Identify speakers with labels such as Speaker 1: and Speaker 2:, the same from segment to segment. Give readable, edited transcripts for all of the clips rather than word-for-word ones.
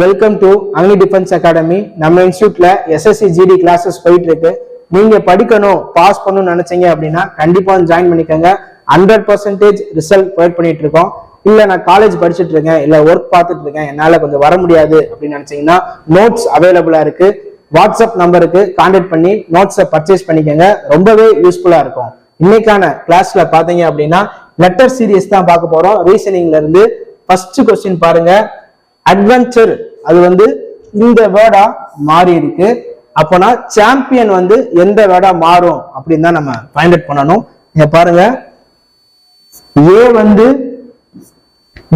Speaker 1: Welcome to Agni defence academy. நம்ம இன்ஸ்டியூட்ல SSC GD classes போயிட்டு இருக்கு. நீங்க படிக்கணும், பாஸ் பண்ணணும்னு நினைச்சீங்க அப்படின்னா கண்டிப்பா ஜாயின் பண்ணிக்கோங்க. 100% ரிசல்ட் ப்ரொவைட் பண்ணிட்டு இருக்கோம். இல்ல நான் காலேஜ் படிச்சுட்டு இருக்கேன், இல்ல ஒர்க் பார்த்துட்டு இருக்கேன், என்னால கொஞ்சம் வர முடியாது அப்படின்னு நினைச்சீங்கன்னா நோட்ஸ் அவைலபிளா இருக்கு. வாட்ஸ்அப் நம்பருக்கு கான்டாக்ட் பண்ணி நோட்ஸை பர்ச்சேஸ் பண்ணிக்கோங்க. ரொம்பவே யூஸ்ஃபுல்லா இருக்கும். இன்னைக்கான கிளாஸ்ல பாத்தீங்க அப்படின்னா லெட்டர் சீரியஸ் தான் பார்க்க போறோம். ரீசனிங்ல இருந்து ஃபர்ஸ்ட் கொஸ்டின் பாருங்க. அட்வென்ச்சர் அது இந்த வேர்டா மாறி இருக்கு. அப்போனா சாம்பியன் எந்த வேர்டா மாறும் அப்படின்னு தான் நம்ம ஃபைண்ட் அவுட் பண்ணணும். இங்க பாருங்க, ஏ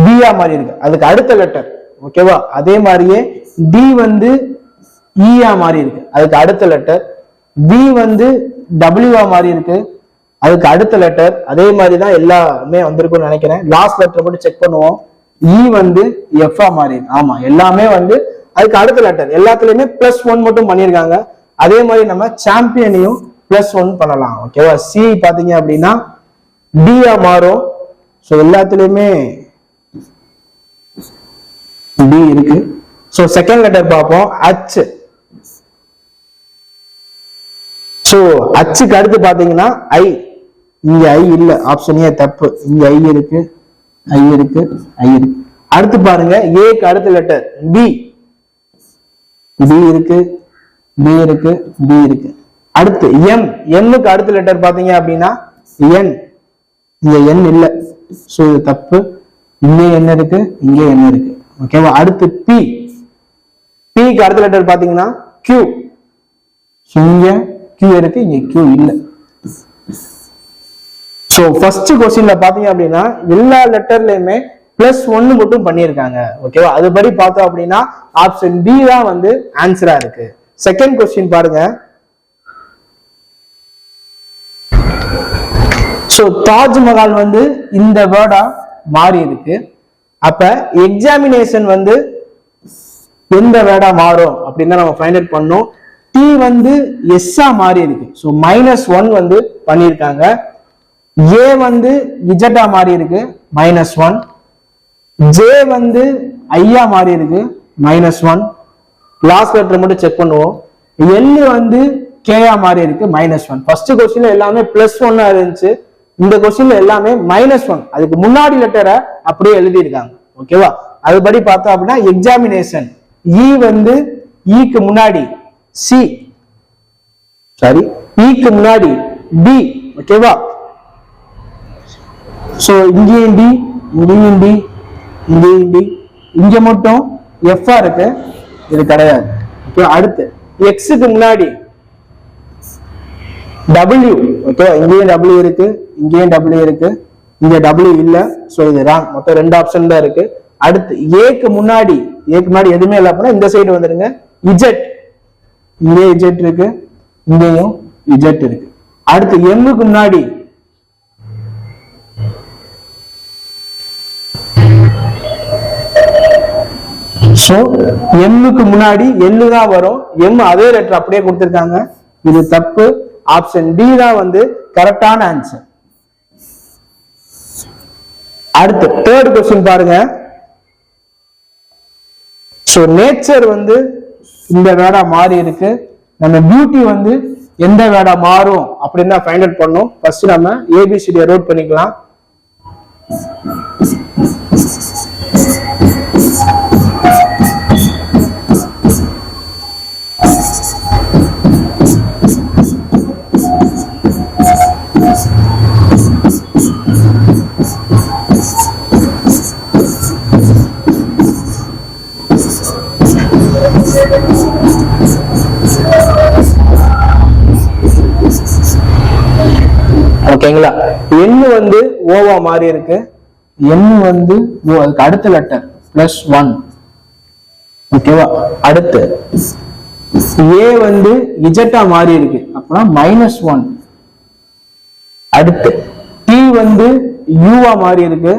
Speaker 1: பியா மாறி இருக்கு, அதுக்கு அடுத்த லெட்டர். ஓகேவா? அதே மாதிரியே டி ஈயா மாறி இருக்கு, அதுக்கு அடுத்த லெட்டர். பி டபிள்யூவா மாறி இருக்கு, அதுக்கு அடுத்த லெட்டர். அதே மாதிரி தான் எல்லாமே வந்திருக்கும்னு நினைக்கிறேன். லாஸ்ட் லெட்டர் மட்டும் செக் பண்ணுவோம். இ எஃப்ஆ மாறி இருக்கு. ஆமா, எல்லாமே அதுக்கு அடுத்த லெட்டர். எல்லாத்துலயுமே +1 மட்டும் பண்ணிருக்காங்க. அதே மாதிரி நம்ம சாம்பியனையும் +1 பண்ணலாம். ஓகேவா? சி பாத்தீங்க அப்படின்னா டியா மாறும். ஸோ எல்லாத்துலயுமே டி இருக்கு. ஸோ செகண்ட் லெட்டர் பார்ப்போம், H. ஸோ Hக்கு அடுத்து பாத்தீங்கன்னா ஐ. இங்க ஐ இல்ல, ஆப்ஷன் ஏ தப்பு. இங்க ஐ இருக்கு, ஐ இருக்கு, ஐ இருக்கு. அடுத்து பாருங்க, ஏக்கு அடுத்த லெட்டர் பி. பி இருக்கு, பி இருக்கு, பி இருக்கு. அடுத்து எம். எம்முக்கு அடுத்த லெட்டர் பாத்தீங்க அப்படின்னா என். இங்க என் இல்ல, சோ இது தப்பு. இங்க என்ன இருக்கு, இங்க என்ன இருக்கு. ஓகேவா? அடுத்து பி. பிக்கு அடுத்த லெட்டர் பாத்தீங்கன்னா கியூ. இங்க கியூ இருக்கு, இங்க கியூ இல்ல. சோ ஃபர்ஸ்ட் கொஸ்டின்ல பாத்தீங்க அப்படின்னா எல்லா லெட்டர்லயுமே +1 மட்டும் பண்ணியிருக்காங்க. ஓகேவா? அதுபடி பார்த்தோம் அப்படின்னா ஆப்ஷன் டி தான் ஆன்சரா இருக்கு. செகண்ட் கொஸ்டின் பாருங்க. சோ தாஜ்மஹால் இந்த வேர்டா மாறி இருக்கு. அப்ப எக்ஸாமினேஷன் எந்த வேர்டா மாறும் அப்படின்னு நம்ம ஃபைண்ட் அவுட் பண்ணோம். டி எஸ்ஸா மாறி இருக்கு. சோ -1 பண்ணியிருக்காங்க. ஏ இஜட்டா மாறி இருக்கு, -1. ஜே ஐயா மாறி இருக்கு, -1. லாஸ்ட் லெட்டர் மட்டும் செக் பண்ணுவோம். எல் கேயா மாறி இருக்கு, -1. ஃபர்ஸ்ட் கொஸ்டின்ல எல்லாமே +1 இருந்துச்சு. இந்த கொஸ்டின்ல எல்லாமே -1. அதுக்கு முன்னாடி லெட்டரை அப்படியே எழுதி இருக்காங்க. ஓகேவா? அதுபடி பார்த்தோம் அப்படின்னா எக்ஸாமினேஷன் ஈக்கு முன்னாடி சி, சாரி, ஈக்கு முன்னாடி டி. ஓகேவா? சோ இங்கேயும் டி, இங்கேயும் டி, இங்கேயும் டி. இங்க மட்டும் எஃப்ஆ இருக்கு, இது கிடையாது. ஓகே, அடுத்து எக்ஸுக்கு முன்னாடி டபிள்யூ. ஓகே, இங்கேயும் டபிள்யூ இருக்கு, இங்கேயும் டபிள்யூ இருக்கு, இங்க டபிள்யூ இல்ல. சோ இது ராங். மொத்தம் 2 ஆப்ஷன் தான் இருக்கு. அடுத்து ஏக்கு முன்னாடி எதுவுமே இல்ல அப்படின்னா இந்த சைடு வந்துருங்க, இஜெட். இங்கே இஜெட் இருக்கு, இங்கேயும் இஜெட் இருக்கு. அடுத்து எம்முக்கு முன்னாடி சோ எம்முக்கு முன்னாடி எல்லு தான் வரும். எம் அதே லெட்டர் அப்படியே கொடுத்திருக்காங்க, இது தப்பு. ஆப்ஷன் டி தான் கரெக்டான ஆன்சர். அடுத்து தேர்ட் கொஸ்டின் பாருங்க. சோ நேச்சர் இந்த வேர்டா மாறி இருக்கு. நம்ம பியூட்டி எந்த வேர்டா மாறும் அப்படின்னு தான் ஃபைண்ட் அவுட் பண்ணோம். ஃபர்ஸ்ட் நம்ம ஏபிசிடி நோட் பண்ணிக்கலாம். ஓகேங்களா? எண்ணு ஓவா மாறி இருக்கு. எண்ணு அதுக்கு அடுத்த லெட்டர் +1. ஓகேவா? அடுத்து ஏ இஜட்டா மாறி இருக்கு, அப்பனா -1. அடுத்து டி யூவா மாறி இருக்கு,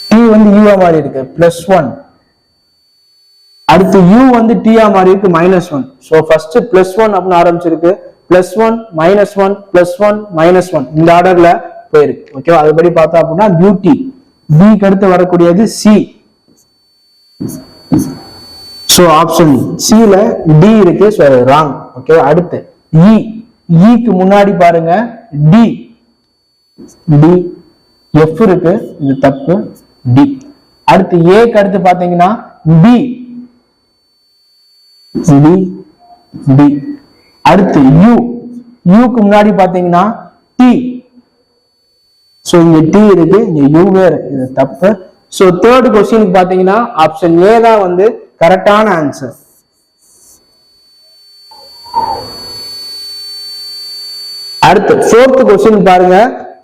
Speaker 1: டி யூவா மாறி இருக்கு, +1. அடுத்து யூ டியா மாறி இருக்கு, -1. சோ ஃபர்ஸ்ட் +1 அப்படின்னு ஆரம்பிச்சிருக்கு. +1 -1 +1 -1 இந்த ஆர்டர்ல போயிருக்கு. ஓகேவா? அதுபடி பார்த்தோம் அப்படின்னா பியூட்டி. பி அடுத்து வரக்கூடியது சி. சோ ஆப்ஷன் சில டி இருக்கு, சோ ராங். ஓகே, அடுத்து க்கு முன்னாடி பாருங்க டி எஃப் இருக்கு, இது தப்பு. டி அடுத்து ஏக்கு அடுத்து பாத்தீங்கன்னா பி அடுத்து யூக்கு முன்னாடி பாத்தீங்கன்னா டி. சோ இங்க டி இருக்கு, இங்க யூவே இருக்கு, இது தப்பு. சோ தேர்ட் கொஸ்டினுக்கு பாத்தீங்கன்னா ஆப்ஷன் ஏ தான் வந்து கரெக்டான ஆன்சர். அடுத்து ஃபோர்த் கொஸ்டின் பாருங்க,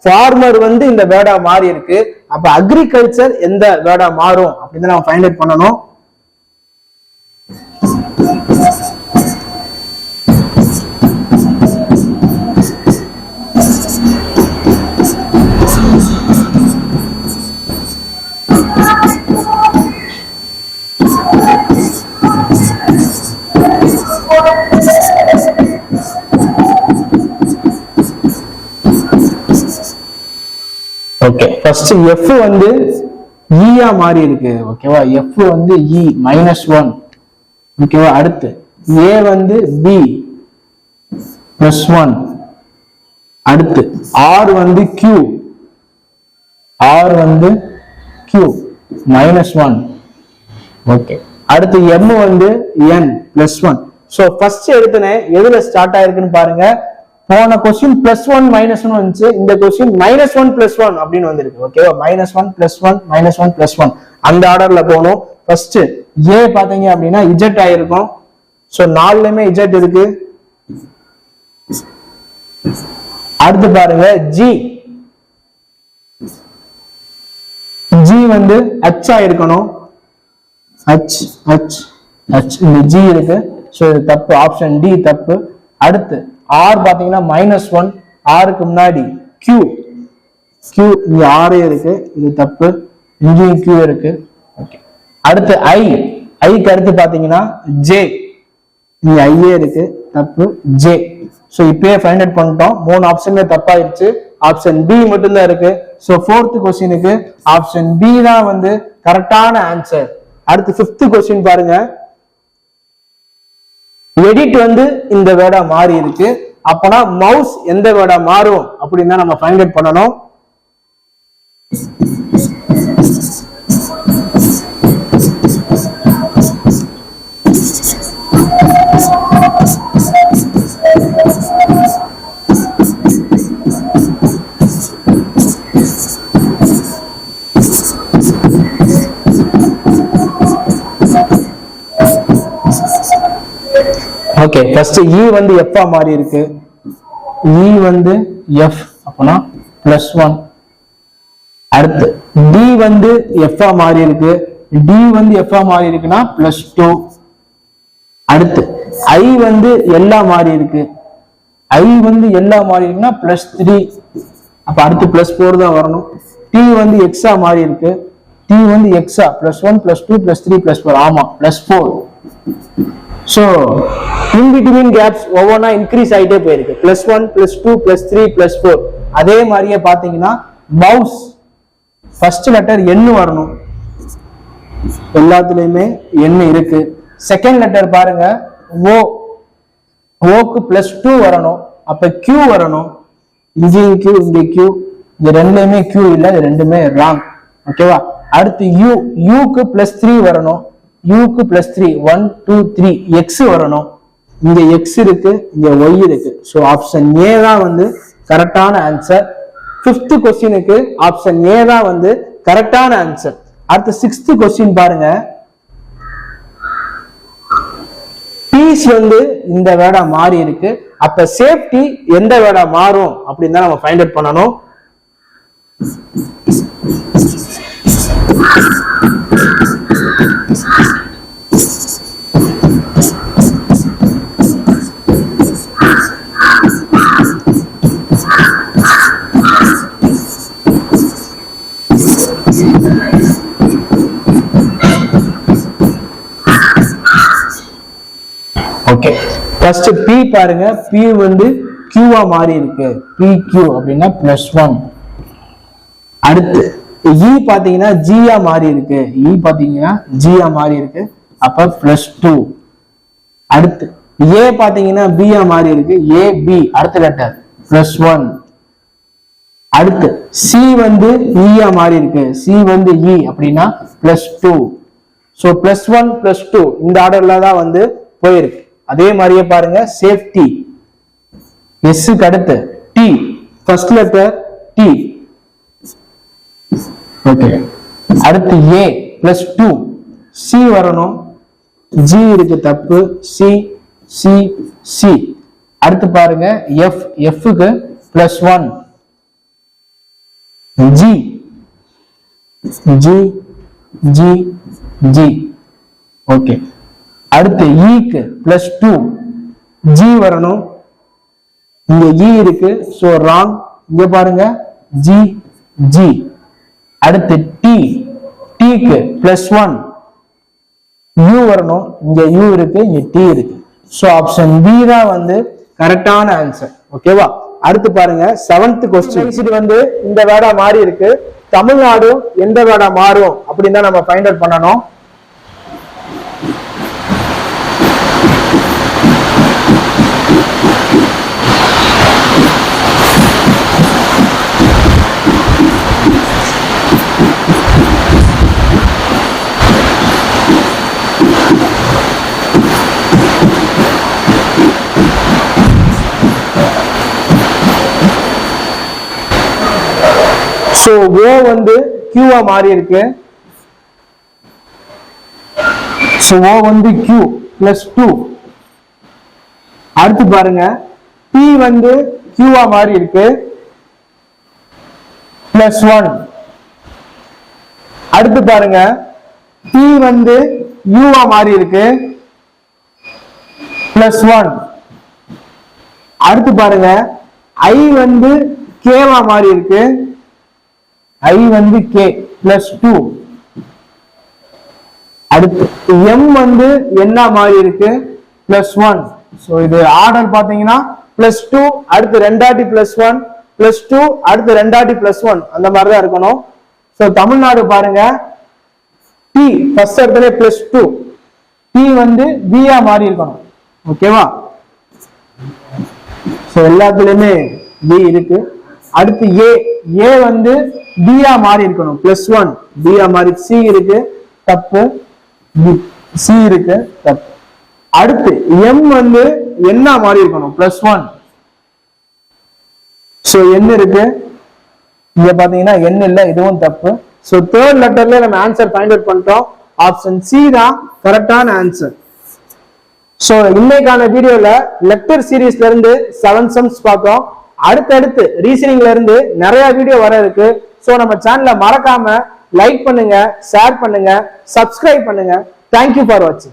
Speaker 1: ஃபார்மர் வந்து இந்த வேர்டா மாறி இருக்கு. அப்ப அக்ரிகல்ச்சர் எந்த வேர்டா மாறும் அப்படின்னு நம்ம ஃபைண்ட் அவுட் பண்ணணும். ஓகே, ஃபர்ஸ்ட் எஃப் வந்து ஈயா மாறி இருக்கு. ஓகேவா, எஃப் வந்து இ -1. ஓகேவா, அடுத்து ஏ வந்து பி +1. அடுத்து ஆர் வந்து கியூ -1. ஓகே, அடுத்து எம் வந்து n +1. சோ ஃபர்ஸ்ட் எடுத்தனே எதுல ஸ்டார்ட் ஆயிருக்குன்னு பாருங்க. போன கொஸ்டின் +1 -1 வந்துச்சு, இந்த கொஸ்டின் -1 +1 அப்படின்னு வந்திருக்கு. ஓகேவா, -1 +1 -1 +1 அந்த ஆர்டர்ல போகணும். ஃபர்ஸ்ட் ஏ பாத்தீங்க அப்படின்னா இஜெட் ஆயிருக்கும். சோ 4லயுமே இஜெட் இருக்கு. அடுத்து பாருங்க ஜி வந்து h ஆயிருக்கணும். இந்த ஜி இருக்கு. சோ இது தப்பு, ஆப்ஷன் டி தப்பு. அடுத்து ஆர் பாத்தீங்கன்னா -1, ஆருக்கு முன்னாடி கியூ இங்க ஆர் இருக்கு, இது தப்பு. இங்கேயும் கியூ இருக்கு. ஓகே, அடுத்து ஐக்கு அடுத்து பாத்தீங்கன்னா ஜே, இங்க ஐஏ இருக்கு, தப்பு. ஜே. சோ இப்பயே ஃபைண்ட் அவுட் பண்ணிட்டோம், 3 ஆப்ஷன்ல தப்பாயிருச்சு. ஆப்ஷன் பி மட்டும் தான் இருக்கு. சோ ஃபோர்த் கொஸ்டினுக்கு ஆப்ஷன் பி தான் வந்து கரெக்டான ஆன்சர். அடுத்து ஃபிஃப்த் கொஸ்டின் பாருங்க, எடிட் வந்து இந்த வேர்டா மாறி இருக்கு. அப்பனா மவுஸ் எந்த வேர்டா மாறும் அப்படின்னு நம்ம ஃபைண்ட் அவுட் பண்ணணும். ஓகே, ஃபர்ஸ்ட் இ வந்து எஃப் ஆ மாறி இருக்கு. இ வந்து எஃப், அப்பனா +1. அடுத்து டி வந்து எஃப் ஆ மாறி இருக்கு. டி வந்து எஃப் ஆ மாறி இருக்குன்னா +2. அடுத்து ஐ வந்து எல்லா மாறி இருக்கு. ஐ வந்து எல்லா மாறி இருக்குன்னா +3. அப்ப அடுத்து +4 தான் வரணும். டி வந்து எக்ஸா மாறி இருக்கு. டி வந்து எக்ஸா +1 +2 +3 +4. ஆமா, +4. சோ இன் பிட்வீன் கேப்ஸ் ஒவ்வொன்றா இன்க்ரீஸ் ஆகிட்டே போயிருக்கு. +1 +2 +3 +4. அதே மாதிரியே பாத்தீங்கன்னா மவுஸ் ஃபர்ஸ்ட் லெட்டர் n வரணும். எல்லாத்துலயுமே n இருக்கு. செகண்ட் லெட்டர் பாருங்க ஓக்கு +2 வரணும். அப்ப Q வரணும். இங்கேயும் Q, இங்க Q. இது ரெண்டுலயுமே Q இல்ல, இது ரெண்டுமே ராங். ஓகேவா, அடுத்து யூக்கு +3 வரணும். யூக்கு +3 1 2 3 எக்ஸ் வரணும். இங்க எக்ஸ் இருக்கு, இங்க ஒய் இருக்கு. சோ ஆப்ஷன் ஏ தான் வந்து கரெக்டான ஆன்சர். ஃபிஃப்த் கொஸ்டினுக்கு ஆப்ஷன் ஏ தான் வந்து கரெக்டான ஆன்சர். அடுத்து சிக்ஸ்த் கொஸ்டின் பாருங்க, பீஸ் வந்து இந்த வேர்டா மாறி இருக்கு. அப்ப சேஃப்டி எந்த வேர்டா மாறும் அப்படின்னு தான் நம்ம ஃபைண்ட் அவுட் பண்ணணும். ஓகே, ஃபர்ஸ்ட் பி பாருங்க, பி வந்து கியூவா மாறி இருக்கு. பி கியூ அப்படின்னா +1. அடுத்து இ பாத்தீங்கன்னா ஜியா மாறி இருக்கு, இ பாத்தீங்கன்னா ஜியா மாறி இருக்கு, அப்ப +2. அடுத்து ஏ பாத்தீங்கன்னா பியா மாறி இருக்கு, ஏ பி அடுத்த லெட்டர் +1. அடுத்து சி வந்து ஈயா மாறி இருக்கு, சி வந்து இ அப்படின்னா +2. சோ +1 +2 இந்த ஆர்டர்ல தான் வந்து போயிருக்கு. அதே மாதிரியே பாருங்க சேஃப்டி எஸ்க்கு அடுத்து T, first letter T. Okay, அடுத்து ஏ +2, சி வரணும், ஜி இருக்கு தப்பு, சி சி சி. அடுத்து பாருங்க எஃப், எஃப்க்கு +1, G G G G. Okay, அடுத்து ஈக்கு +2, ஜி வரணும், இங்க இ இருக்கு சோ ராங், இங்க பாருங்க ஜி ஜி. அடுத்து டி, டீக்கு +1, யூ வரணும், இங்க யூ இருக்கு, இங்க டி இருக்கு. சோ ஆப்ஷன் பி தான் வந்து கரெக்டான ஆன்சர். ஓகேவா? அடுத்து பாருங்க 7th क्वेश्चन. இது வந்து இந்த வேர்டா மாறி இருக்கு, தமிழ்நாடு எந்த வேர்டா மாறும் அப்படின்னு தான் நம்ம ஃபைண்ட் அவுட் பண்ணணும். சோ ஓ வந்து கியூவா மாறி இருக்கு, சோ ஓ வந்து கியூ +2. அடுத்து பாருங்க பி வந்து கியூவா மாறி இருக்கு +1. அடுத்து பாருங்க பி வந்து யூவா மாறி இருக்கு +1. அடுத்து பாருங்க ஐ வந்து கேவா மாறி இருக்கு, ஐ வந்து கே +2. அடுத்து எம் வந்து என்ன மாறி இருக்கு +1. சோ இது ஆர்டர் பாத்தீங்கன்னா +2, அடுத்து 2 +1 +2, அடுத்து 2 +1 அந்த மாதிரி தான் இருக்கணும். சோ தமிழ்நாடு பாருங்க டி ஃபர்ஸ்ட் இடத்துல +2, டி வந்து பியா மாறி இருக்கணும். ஓகேவா? சோ எல்லாத்துலயுமே பி இருக்கு. அடுத்து ஏ, ஏ வந்து பியா மாறி இருக்கணும் +1, பியா மாறி, சி இருக்கு தப்பு, சி இருக்கு தப்பு. அடுத்து எம் வந்து என்ன மாறி இருக்கணும் +1, சோ என்ன இருக்கு, இங்க பாத்தீங்கன்னா என்ன இல்ல, இதுவும் தப்பு. சோ தேர்ட் லெட்டர்ல நம்ம ஆன்சர் ஃபைண்ட் அவுட் பண்ணிட்டோம். ஆப்ஷன் சி தான் கரெக்டான ஆன்சர். சோ இன்னைக்கான வீடியோல லெக்சர் சீரீஸ்ல இருந்து 7 சம்ஸ் பார்த்தோம். அடுத்தடுத்து ரீசனிங்ல இருந்து நிறைய வீடியோ வர இருக்கு. சோ நம்ம சேனலை மறக்காம லைக் பண்ணுங்க, ஷேர் பண்ணுங்க, சப்ஸ்கிரைப் பண்ணுங்க. தேங்க்யூ ஃபார் வாட்சிங்.